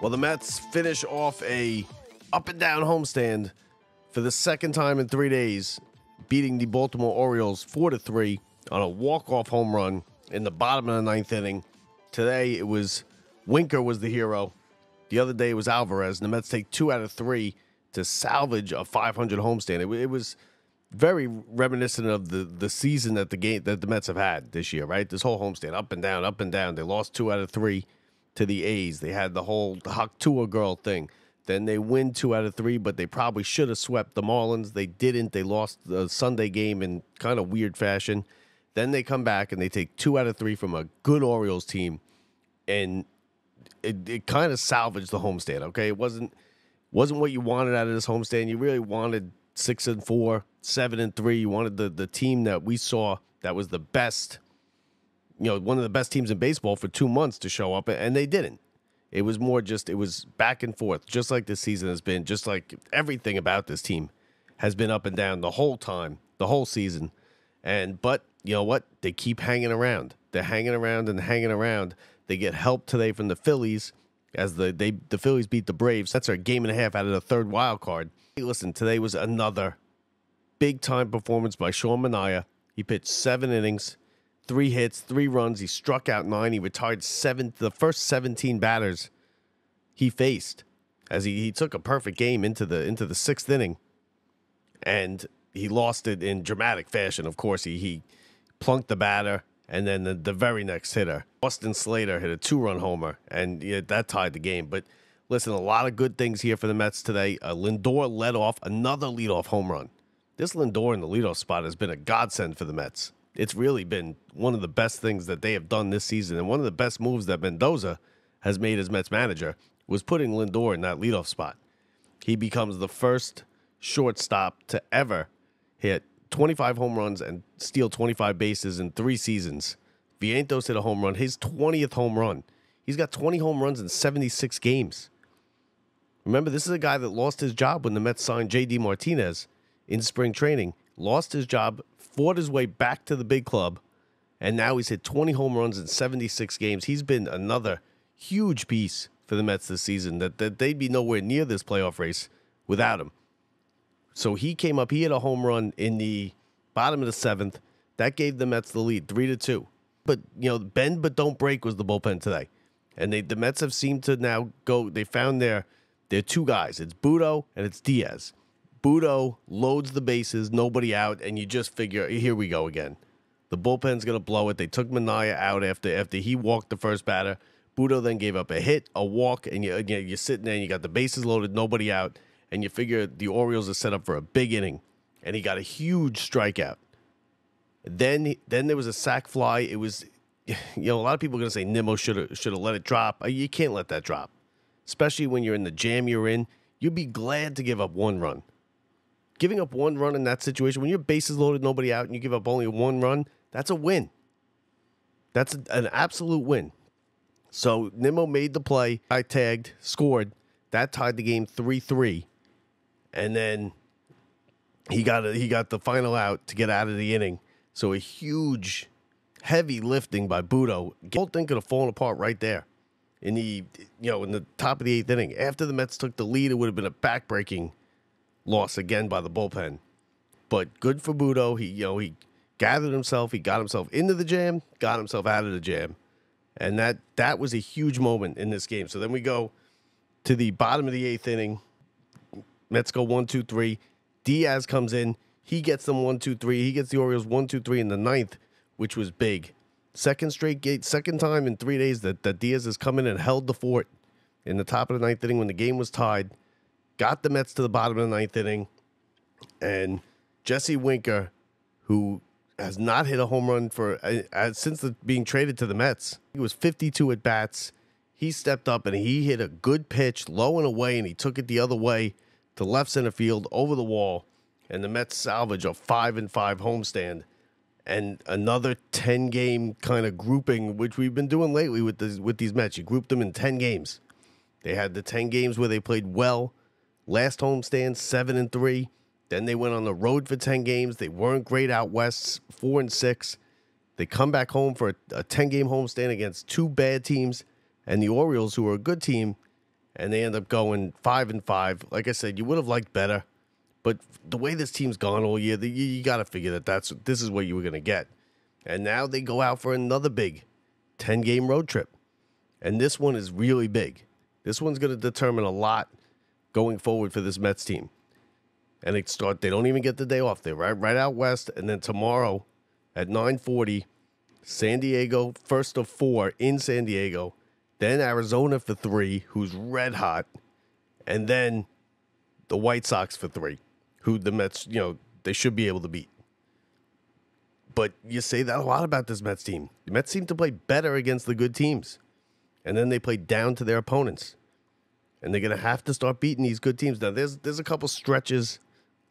Well, the Mets finish off a up-and-down homestand for the second time in 3 days, beating the Baltimore Orioles 4-3 on a walk-off home run in the bottom of the ninth inning. Today, it was Winker was the hero. The other day, it was Alvarez. And the Mets take 2 out of 3 to salvage a 500 homestand. It was very reminiscent of the season that the Mets have had this year, right? This whole homestand, up and down, up and down. They lost 2 out of 3 to the A's. They had the whole Hoctua girl thing. Then they win 2 out of 3, but they probably should have swept the Marlins. They didn't. They lost the Sunday game in kind of weird fashion. Then they come back and they take 2 out of 3 from a good Orioles team, and it kind of salvaged the homestand. Okay, it wasn't what you wanted out of this homestand. You really wanted 6-4, 7-3. You wanted the team that we saw that was the best, one of the best teams in baseball for 2 months to show up, and they didn't. It was more just, it was back and forth, just like this season has been, just like everything about this team has been up and down the whole time, the whole season. But you know what? They keep hanging around. They're hanging around and hanging around. They get help today from the Phillies as the Phillies beat the Braves. That's a game and a half out of the third wild card. Hey, listen, today was another big-time performance by Sean Manaea. He pitched 7 innings, 3 hits, 3 runs. He struck out 9. He retired the first 17 batters he faced, as he took a perfect game into the 6th inning, and he lost it in dramatic fashion. Of course, he plunked the batter, and then the very next hitter, Austin Slater, hit a 2-run homer, and that tied the game. But listen, a lot of good things here for the Mets today. Lindor led off another leadoff home run. This Lindor in the leadoff spot has been a godsend for the Mets. It's really been one of the best things that they have done this season, and one of the best moves that Mendoza has made as Mets manager was putting Lindor in that leadoff spot. He becomes the first shortstop to ever hit 25 home runs and steal 25 bases in 3 seasons. Vientos hit a home run, his 20th home run. He's got 20 home runs in 76 games. Remember, this is a guy that lost his job when the Mets signed J.D. Martinez in spring training. Lost his job, fought his way back to the big club, and now he's hit 20 home runs in 76 games. He's been another huge piece for the Mets this season, that they'd be nowhere near this playoff race without him. So he came up, he hit a home run in the bottom of the 7th. That gave the Mets the lead, 3-2. But, bend but don't break was the bullpen today. And the Mets have seemed to now go, they found their 2 guys. It's Budo and it's Diaz. Budo loads the bases, nobody out, and you just figure, here we go again. The bullpen's going to blow it. They took Manaea out after he walked the first batter. Budo then gave up a hit, a walk, and you're sitting there and you got the bases loaded, nobody out, and you figure the Orioles are set up for a big inning, and he got a huge strikeout. Then there was a sac fly. It was, a lot of people are going to say Nimmo should have let it drop. You can't let that drop, especially when you're in the jam you're in. You'd be glad to give up 1 run. Giving up 1 run in that situation, when your bases loaded, nobody out, and you give up only 1 run, that's a win. That's an absolute win. So Nimmo made the play. I tagged, scored. That tied the game 3-3. And then he got the final out to get out of the inning. So a huge, heavy lifting by Budo. The whole thing could have fallen apart right there in the top of the 8th inning. After the Mets took the lead, it would have been a backbreaking loss again by the bullpen. But good for Budo. He gathered himself. He got himself into the jam, got himself out of the jam. And that was a huge moment in this game. So then we go to the bottom of the 8th inning. Mets go 1-2-3. Diaz comes in. He gets them 1-2-3. He gets the Orioles 1-2-3 in the 9th, which was big. Second time in 3 days that Diaz has come in and held the fort in the top of the 9th inning when the game was tied. Got the Mets to the bottom of the 9th inning. And Jesse Winker, who has not hit a home run since being traded to the Mets. He was 52 at bats. He stepped up and he hit a good pitch low and away, and he took it the other way to left center field over the wall. And the Mets salvage a 5-5 homestand and another 10-game kind of grouping, which we've been doing lately with these Mets. You group them in 10 games. They had the 10 games where they played well. Last homestand, 7-3. Then they went on the road for 10 games. They weren't great out west, 4-6. They come back home for a 10-game homestand against two bad teams and the Orioles, who are a good team, and they end up going 5-5. Like I said, you would have liked better, but the way this team's gone all year, you got to figure that this is what you were going to get. And now they go out for another big 10-game road trip. And this one is really big. This one's going to determine a lot going forward for this Mets team. And they don't even get the day off. They're right out west. And then tomorrow at 9:40, San Diego, first of 4 in San Diego. Then Arizona for 3, who's red hot. And then the White Sox for 3, who the Mets, they should be able to beat. But you say that a lot about this Mets team. The Mets seem to play better against the good teams. And then they play down to their opponents. And they're going to have to start beating these good teams. Now, there's a couple stretches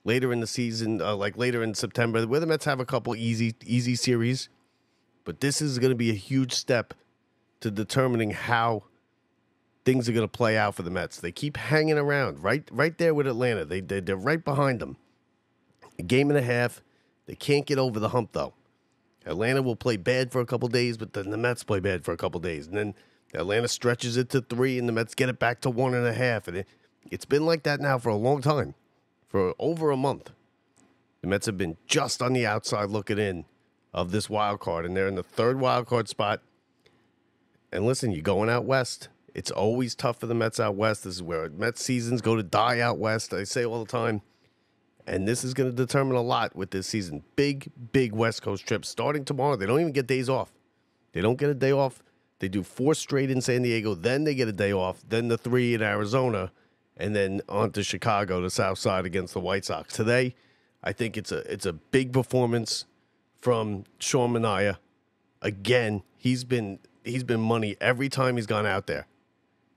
later in the season, like later in September, where the Mets have a couple easy series. But this is going to be a huge step to determining how things are going to play out for the Mets. They keep hanging around right there with Atlanta. They're right behind them. A game and a half. They can't get over the hump, though. Atlanta will play bad for a couple days, but then the Mets play bad for a couple days. And then Atlanta stretches it to 3, and the Mets get it back to 1.5. And it's been like that now for a long time, for over a month. The Mets have been just on the outside looking in of this wild card, and they're in the 3rd wild card spot. And listen, you're going out west. It's always tough for the Mets out west. This is where Mets seasons go to die out west. I say all the time. And this is going to determine a lot with this season. Big West Coast trip starting tomorrow. They don't even get days off. They don't get a day off. They do 4 straight in San Diego. Then they get a day off. Then the 3 in Arizona. And then on to Chicago, the South Side against the White Sox. Today, I think it's a big performance from Sean Manaea. Again, he's been money every time he's gone out there.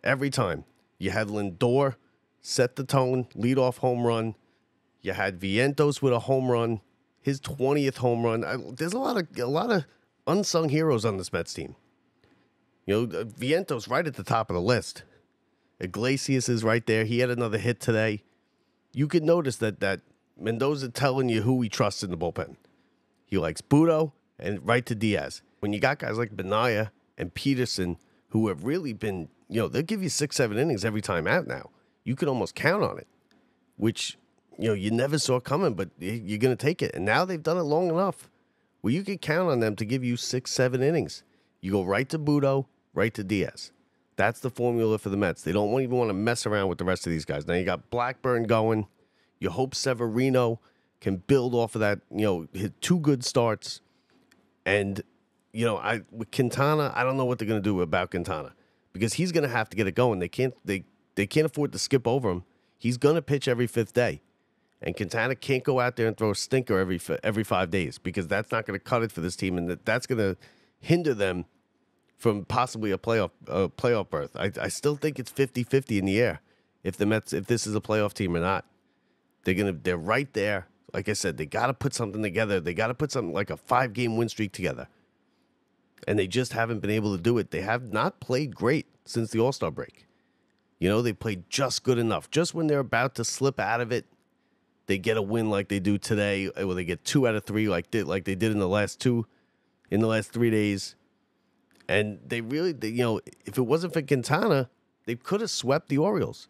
Every time. You had Lindor set the tone, lead off home run. You had Vientos with a home run, his 20th home run. There's a lot of unsung heroes on this Mets team. Vientos right at the top of the list. Iglesias is right there. He had another hit today. You could notice that Mendoza telling you who he trusts in the bullpen. He likes Budo and right to Diaz. When you got guys like Manaea and Peterson who have really been, they'll give you 6-7 innings every time out now. You can almost count on it, which you never saw coming, but you're going to take it. And now they've done it long enough where you can count on them to give you 6-7 innings. You go right to Budo, right to Diaz. That's the formula for the Mets. They don't even want to mess around with the rest of these guys. Now you got Blackburn going. You hope Severino can build off of that, hit 2 good starts. And, with Quintana, I don't know what they're going to do about Quintana because he's going to have to get it going. They can't afford to skip over him. He's going to pitch every 5th day. And Quintana can't go out there and throw a stinker every 5 days because that's not going to cut it for this team, and that's going to hinder them from possibly a playoff berth. I still think it's 50-50 in the air if this is a playoff team or not. They're right there. Like I said, they got to put something together. They got to put something like a 5-game win streak together, and they just haven't been able to do it. They have not played great since the All-Star break. They played just good enough. Just when they're about to slip out of it, they get a win like they do today, where they get 2 out of 3 like they did in the last 3 days. And they really, if it wasn't for Quintana, they could have swept the Orioles.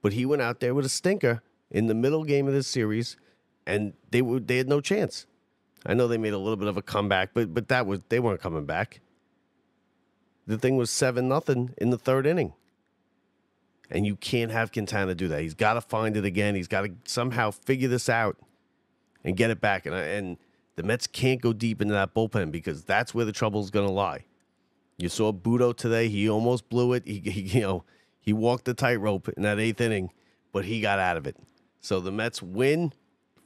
But he went out there with a stinker in the middle game of this series, and they had no chance. I know they made a little bit of a comeback, but they weren't coming back. The thing was 7-0 in the 3rd inning. And you can't have Quintana do that. He's got to find it again. He's got to somehow figure this out and get it back. And the Mets can't go deep into that bullpen because that's where the trouble is going to lie. You saw Budo today. He almost blew it. He walked the tightrope in that 8th inning, but he got out of it. So the Mets win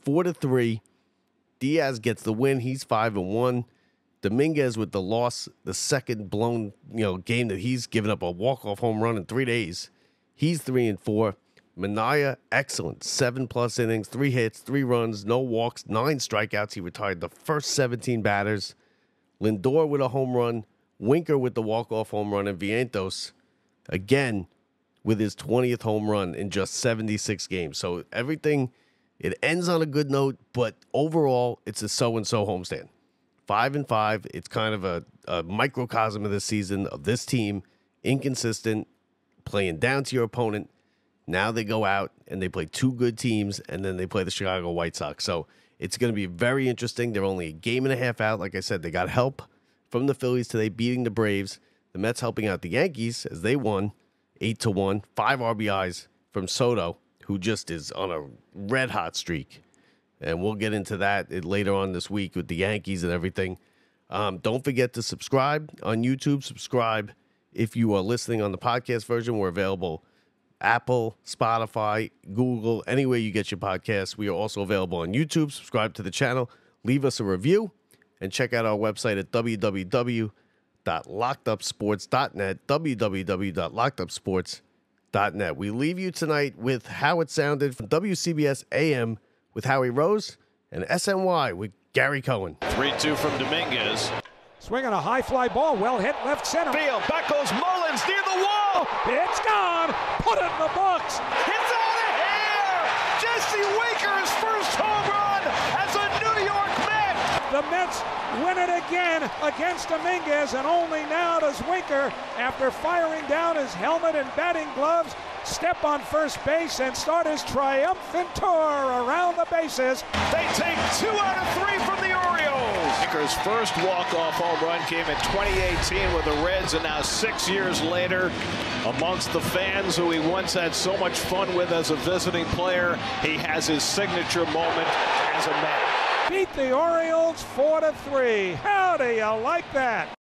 4-3. Diaz gets the win. He's 5-1. Dominguez with the loss, the second blown game that he's given up a walk-off home run in 3 days. He's 3-4. Manaea, excellent. 7+ innings, 3 hits, 3 runs, no walks, 9 strikeouts. He retired the first 17 batters. Lindor with a home run. Winker with the walk-off home run. And Vientos, again, with his 20th home run in just 76 games. So everything, it ends on a good note, but overall, it's a so-and-so homestand 5-5. It's kind of a microcosm of this season of this team, inconsistent, playing down to your opponent. Now they go out and they play two good teams, and then they play the Chicago White Sox. So it's going to be very interesting. They're only a game and a half out. Like I said, they got help from the Phillies today, beating the Braves. The Mets helping out the Yankees as they won 8-1, 5 RBIs from Soto, who just is on a red-hot streak. And we'll get into that later on this week with the Yankees and everything. Don't forget to subscribe on YouTube. Subscribe if you are listening on the podcast version. We're available Apple, Spotify, Google, anywhere you get your podcasts. We are also available on YouTube. Subscribe to the channel. Leave us a review. And check out our website at www.lockedupsports.net, www.lockedupsports.net. We leave you tonight with How It Sounded from WCBS AM with Howie Rose and SNY with Gary Cohen. 3-2 from Dominguez. Swinging a high fly ball, well hit left center. Field, back goes Mullins near the wall. It's gone. Put it in the books. It's out of here. Jesse Winker's first home run as a New York Met. The Mets win it again against Dominguez, and only now does Winker, after firing down his helmet and batting gloves, step on first base and start his triumphant tour around the bases. They take 2 out of 3 from the Orioles. Winker's first walk-off home run came in 2018 with the Reds, and now 6 years later, amongst the fans who he once had so much fun with as a visiting player, he has his signature moment as a Met. Beat the Orioles 4-3. How do you like that?